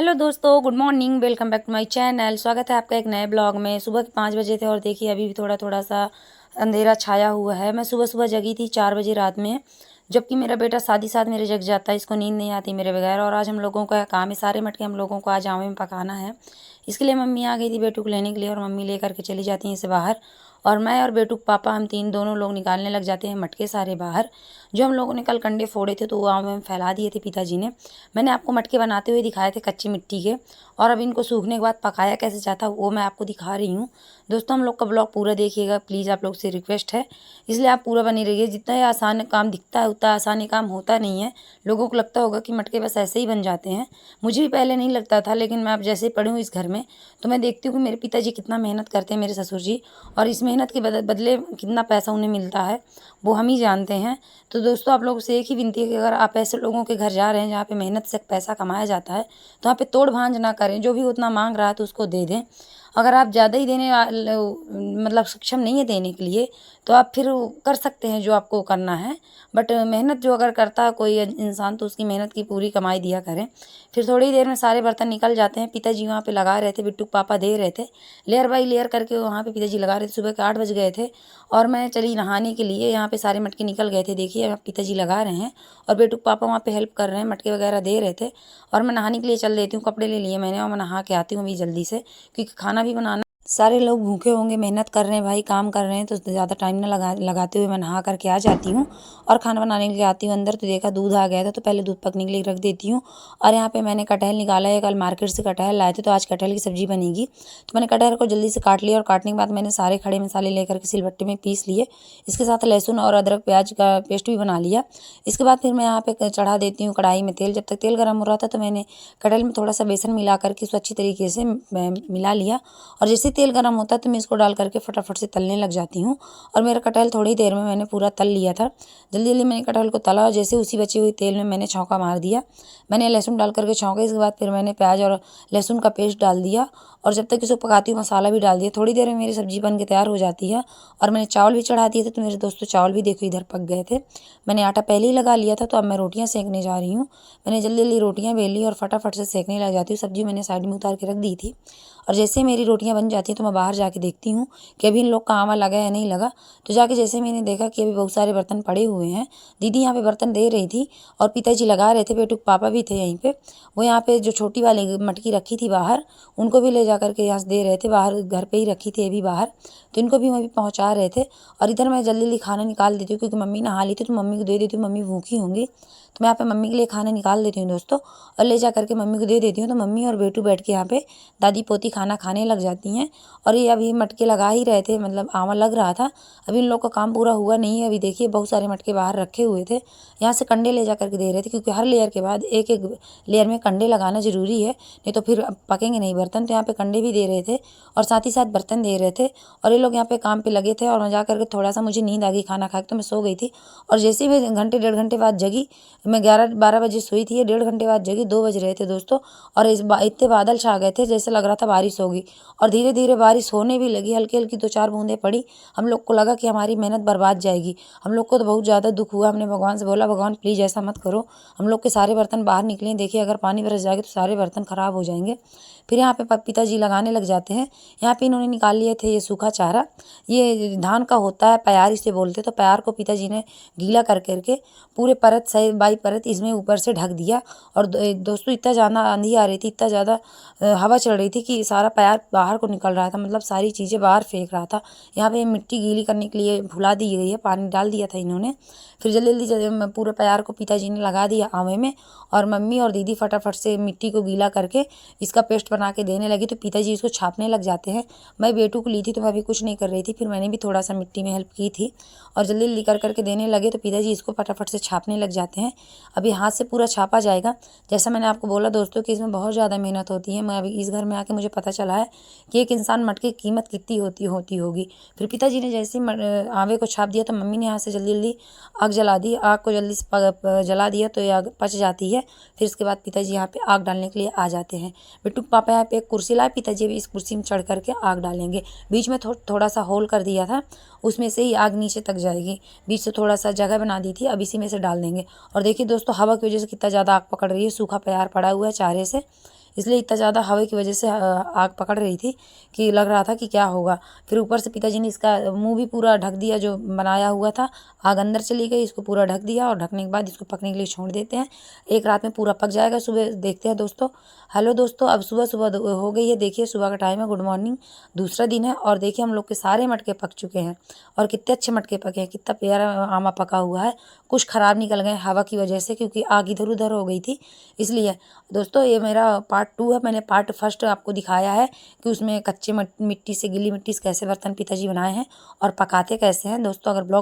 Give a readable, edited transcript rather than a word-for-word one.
Hello दोस्तों, good morning. Welcome back to my channel. स्वागत है आपका एक नए ब्लॉग में। सुबह के 5 बजे थे और देखिए अभी भी थोड़ा थोड़ा सा अंधेरा छाया हुआ है। मैं सुबह सुबह जगी थी 4 बजे रात में, जबकि मेरा बेटा साथ ही साथ मेरे जग जाता है। इसको नींद नहीं आती मेरे बगैर। और आज हम लोगों का काम है, सारे मटके हम लोगों को आज आवे में पकाना है। इसके लिए मम्मी आ गई थी बेटू को लेने के लिए, और मम्मी लेकर के चली जाती हैं इसे बाहर। और मैं और बेटू के पापा, हम तीन दोनों लोग निकालने लग जाते हैं मटके सारे बाहर। जो हम लोगों ने कल कंडे फोड़े थे तो वो आम में फैला दिए थे पिताजी ने। मैंने आपको मटके बनाते हुए दिखाए थे कच्ची मिट्टी के, और अब इनको सूखने के बाद पकाया कैसे जाता है वो मैं आपको दिखा रही हूँ। दोस्तों, हम लोग का ब्लॉग पूरा देखिएगा प्लीज़, आप लोग से रिक्वेस्ट है, इसलिए आप पूरा बनी रहिए। जितना ये आसान काम दिखता है उतना आसान ये काम होता नहीं है। लोगों को लगता होगा कि मटके बस ऐसे ही बन जाते हैं। मुझे भी पहले नहीं लगता था, लेकिन मैं अब जैसे पड़ी हूँ इस घर में तो मैं देखती हूँ कि मेरे पिताजी कितना मेहनत करते हैं, मेरे ससुर जी, और इस मेहनत के बदले कितना पैसा उन्हें मिलता है वो हम ही जानते हैं। तो दोस्तों, आप लोगों से एक ही विनती है कि अगर आप ऐसे लोगों के घर जा रहे हैं जहाँ पे मेहनत से पैसा कमाया जाता है तो वहाँ पे तोड़ भांज ना करें। जो भी उतना मांग रहा है तो उसको दे दें। अगर आप ज़्यादा ही देने मतलब सक्षम नहीं है देने के लिए, तो आप फिर कर सकते हैं जो आपको करना है। बट मेहनत जो अगर करता है कोई इंसान तो उसकी मेहनत की पूरी कमाई दिया करें। फिर थोड़ी ही देर में सारे बर्तन निकल जाते हैं। पिताजी वहाँ पे लगा रहे थे, बिट्टू के पापा दे रहे थे लेयर बाई लेयर करके, वहाँ पे पिताजी लगा रहे थे। सुबह के 8 बज गए थे और मैं चली नहाने के लिए। यहाँ पे सारे मटके निकल गए थे, देखिए पिताजी लगा रहे हैं और बेटू के पापा वहाँ पे हेल्प कर रहे हैं, मटके वगैरह दे रहे थे। और मैं नहाने के लिए चल देती हूँ, कपड़े ले लिए मैंने और मैं नहा के आती हूँ अभी जल्दी से, क्योंकि खाना भी बनाना। सारे लोग भूखे होंगे, मेहनत कर रहे हैं भाई, काम कर रहे हैं, तो ज़्यादा टाइम ना लगाते हुए मैं नहा करके आ जाती हूँ और खाना बनाने के लिए आती हूँ अंदर। तो देखा दूध आ गया था, तो पहले दूध पकने के लिए रख देती हूँ। और यहाँ पे मैंने कटहल निकाला है, कल मार्केट से कटहल लाए थे तो आज कटहल की सब्जी बनेगी। तो मैंने कटहल को जल्दी से काट लिया और काटने के बाद मैंने सारे खड़े मसाले लेकर के सिलबट्टे में पीस लिए। इसके साथ लहसुन और अदरक प्याज का पेस्ट भी बना लिया। इसके बाद फिर मैं यहाँ पे चढ़ा देती हूँ कढ़ाई में तेल। जब तक तेल गर्म हो रहा था तो मैंने कटहल में थोड़ा सा बेसन मिला करके उसको अच्छी तरीके से मिला लिया। और जैसे तेल गर्म होता है तो मैं इसको डाल करके फटाफट से तलने लग जाती हूँ। और मेरा कटहल थोड़ी देर में मैंने पूरा तल लिया था। जल्दी जल्दी मैंने कटहल को तला और जैसे उसी बची हुई तेल में मैंने छौंका मार दिया। मैंने लहसुन डाल करके छौंका, इसके बाद फिर मैंने प्याज और लहसुन का पेस्ट डाल दिया। और जब तक इसको पकाती हूँ मसाला भी डाल दिया। थोड़ी देर में मेरी सब्जी बन के तैयार हो जाती है। और मैंने चावल भी चढ़ा दिए थे, तो मेरे दोस्तों चावल भी देखो इधर पक गए थे। मैंने आटा पहले ही लगा लिया था, तो अब मैं रोटियां सेकने जा रही हूँ। मैंने जल्दी जल्दी रोटियां बेली और फटाफट से सेकने लग जाती हूँ। सब्जी मैंने साइड में उतार के रख दी थी। और जैसे मेरी रोटियां बन जाती हैं तो मैं बाहर जाके देखती हूँ कि अभी इन लोग का आवा लगा या नहीं लगा। तो जाके जैसे मैंने देखा कि अभी बहुत सारे बर्तन पड़े हुए हैं, दीदी यहाँ पे बर्तन दे रही थी और पिताजी लगा रहे थे, बेटू के पापा भी थे यहीं पे। वो यहाँ पे जो छोटी वाली मटकी रखी थी बाहर, उनको भी ले जा करके यहाँ से दे रहे थे। बाहर घर पे ही रखी थी अभी बाहर, तो इनको भी वहीं पहुँचा रहे थे। और इधर मैं जल्दी जल्दी खाना निकाल देती हूँ, क्योंकि मम्मी नहा ली थी तो मम्मी को दे देती हूँ, मम्मी भूखी होंगी। तो मैं यहाँ पे मम्मी के लिए खाना निकाल देती हूँ दोस्तों, और ले जा करके मम्मी को दे देती हूँ। तो मम्मी और बेटू बैठ के यहाँ पे दादी पोती खाना खाने लग जाती हैं। और ये अभी मटके लगा ही रहे थे, मतलब आवा लग रहा था। अभी इन लोग का काम पूरा हुआ नहीं है। अभी देखिए बहुत सारे मटके बाहर रखे हुए थे, यहाँ से कंडे ले जा करके दे रहे थे, क्योंकि हर लेयर के बाद एक एक लेयर में कंडे लगाना ज़रूरी है, नहीं तो फिर पकेंगे नहीं बर्तन। तो यहाँ पे कंडे भी दे रहे थे और साथ ही साथ बर्तन दे रहे थे। और ये लोग यहाँ पे काम पे लगे थे। और मैं जा करके थोड़ा सा मुझे नींद आ गई खाना खा के, तो मैं सो गई थी। और जैसे ही मैं घंटे 1.5 घंटे बाद जगी, मैं 11-12 बजे सोई थी, 1.5 घंटे बाद जगी, 2 बज रहे थे दोस्तों। और इतने बादल छा गए थे जैसे लग रहा था बारिश होगी। और धीरे धीरे बारिश होने भी लगी, हल्की हल्की 2-4 बूंदें पड़ी। हम लोग को लगा कि हमारी मेहनत बर्बाद जाएगी। हम लोग को तो बहुत ज़्यादा दुख हुआ। हमने भगवान से बोला, भगवान प्लीज़ ऐसा मत करो। हम लोग के सारे बर्तन बाहर निकले, देखिए अगर पानी बरस जाएगा तो सारे बर्तन ख़राब हो जाएंगे। फिर यहाँ पे पिताजी लगाने लग जाते हैं। यहाँ पे इन्होंने निकाल लिए थे ये सूखा चारा, ये धान का होता है, प्यार इसे बोलते। तो प्यार को पिताजी ने गीला कर करके पूरे परत सही बाई परत इसमें ऊपर से ढक दिया। और दोस्तों, इतना ज़्यादा आंधी आ रही थी, इतना ज़्यादा हवा चल रही थी कि सारा प्यार बाहर को निकल रहा था, मतलब सारी चीज़ें बाहर फेंक रहा था। यहाँ पे मिट्टी गीली करने के लिए फुला दी गई है, पानी डाल दिया था इन्होंने। फिर जल्दी जल्दी पूरे प्यार को पिताजी ने लगा दिया आवे में। और मम्मी और दीदी फटाफट से मिट्टी को गीला करके इसका पेस्ट बना के देने लगी, तो पिताजी इसको छापने लग जाते हैं। मैं बेटू को ली थी तो मैं अभी कुछ नहीं कर रही थी, फिर मैंने भी थोड़ा सा मिट्टी में हेल्प की थी। और जल्दी जल्दी कर करके देने लगे, तो पिताजी इसको फटाफट से छापने लग जाते हैं। अभी हाथ से पूरा छापा जाएगा। जैसा मैंने आपको बोला दोस्तों कि इसमें बहुत ज़्यादा मेहनत होती है। मैं अभी इस घर में आके मुझे पता चला है कि एक इंसान मटके की कीमत कितनी होती होगी। फिर पिताजी ने जैसे ही आवे को छाप दिया, तो मम्मी ने यहाँ से जल्दी जल्दी आग जला दी। आग को जल्दी से जला दिया तो ये आग पच जाती है। फिर इसके बाद पिताजी यहाँ पे आग डालने के लिए आ जाते हैं। बिट्टू पापा यहाँ पे एक कुर्सी लाए, पिताजी भी इस कुर्सी में चढ़ करके आग डालेंगे। बीच में थोड़ा सा होल कर दिया था, उसमें से ही आग नीचे तक जाएगी। बीच से थोड़ा सा जगह बना दी थी, अब इसी में से डाल देंगे। और देखिए दोस्तों, हवा की वजह से कितना ज़्यादा आग पकड़ रही है, सूखा प्यार पड़ा हुआ है चारे से। इसलिए इतना ज़्यादा हवा की वजह से आग पकड़ रही थी कि लग रहा था कि क्या होगा। फिर ऊपर से पिताजी ने इसका मुँह भी पूरा ढक दिया, जो बनाया हुआ था। आग अंदर चली गई, इसको पूरा ढक दिया और ढकने के बाद इसको पकने के लिए छोड़ देते हैं। एक रात में पूरा पक जाएगा, सुबह देखते हैं दोस्तों। हेलो दोस्तों, अब सुबह सुबह हो गई है, देखिए सुबह का टाइम है, गुड मॉर्निंग। दूसरा दिन है और देखिए हम लोग के सारे मटके पक चुके हैं और कितने अच्छे मटके पके हैं, कितना प्यारा आमा पका हुआ है। कुछ ख़राब निकल गए हवा की वजह से, क्योंकि आग इधर उधर हो गई थी इसलिए। दोस्तों ये मेरा पार्ट 2 है। मैंने पार्ट फर्स्ट आपको दिखाया है कि उसमें कच्चे मिट्टी से, गीली मिट्टी से कैसे बर्तन पिताजी बनाए हैं और पकाते कैसे हैं। दोस्तों अगर ब्लॉग